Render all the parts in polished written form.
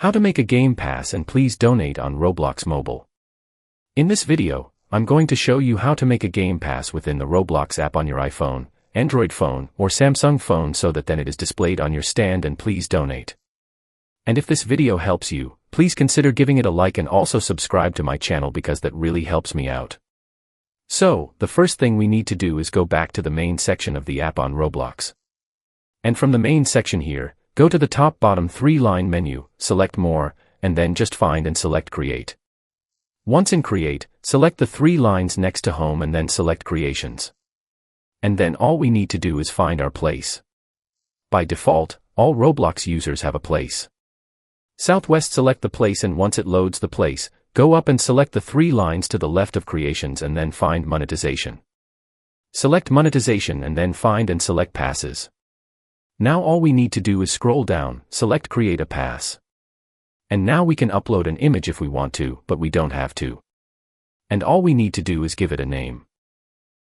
How to make a game pass and please donate on Roblox mobile. In this video, I'm going to show you how to make a game pass within the Roblox app on your iPhone, Android phone, or Samsung phone so that then it is displayed on your stand and please donate. And if this video helps you, please consider giving it a like and also subscribe to my channel because that really helps me out. So, the first thing we need to do is go back to the main section of the app on Roblox. And from the main section here, go to the top bottom 3-line menu, select More, and then just find and select Create. Once in Create, select the 3 lines next to Home and then select Creations. And then all we need to do is find our place. By default, all Roblox users have a place. Southwest, select the place, and once it loads the place, go up and select the 3 lines to the left of Creations and then find Monetization. Select Monetization and then find and select Passes. Now all we need to do is scroll down, select Create a Pass. And now we can upload an image if we want to, but we don't have to. And all we need to do is give it a name.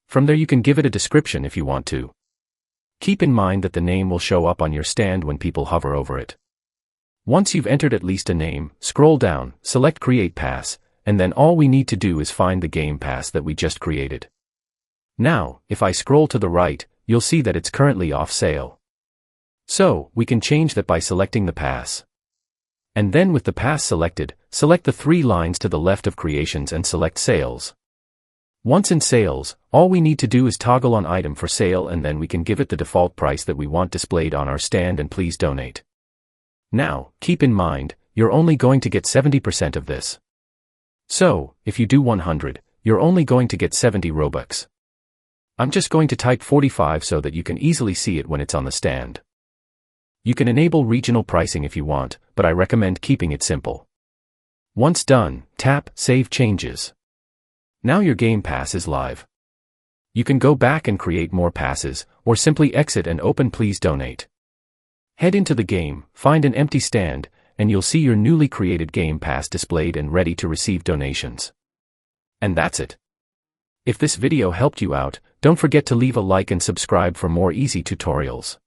From there you can give it a description if you want to. Keep in mind that the name will show up on your stand when people hover over it. Once you've entered at least a name, scroll down, select Create Pass, and then all we need to do is find the game pass that we just created. Now, if I scroll to the right, you'll see that it's currently off sale. So, we can change that by selecting the pass. And then with the pass selected, select the 3 lines to the left of Creations and select Sales. Once in Sales, all we need to do is toggle on Item for Sale and then we can give it the default price that we want displayed on our stand and please donate. Now, keep in mind, you're only going to get 70% of this. So, if you do 100, you're only going to get 70 Robux. I'm just going to type 45 so that you can easily see it when it's on the stand. You can enable regional pricing if you want, but I recommend keeping it simple. Once done, tap Save Changes. Now your game pass is live. You can go back and create more passes, or simply exit and open Please Donate. Head into the game, find an empty stand, and you'll see your newly created game pass displayed and ready to receive donations. And that's it. If this video helped you out, don't forget to leave a like and subscribe for more easy tutorials.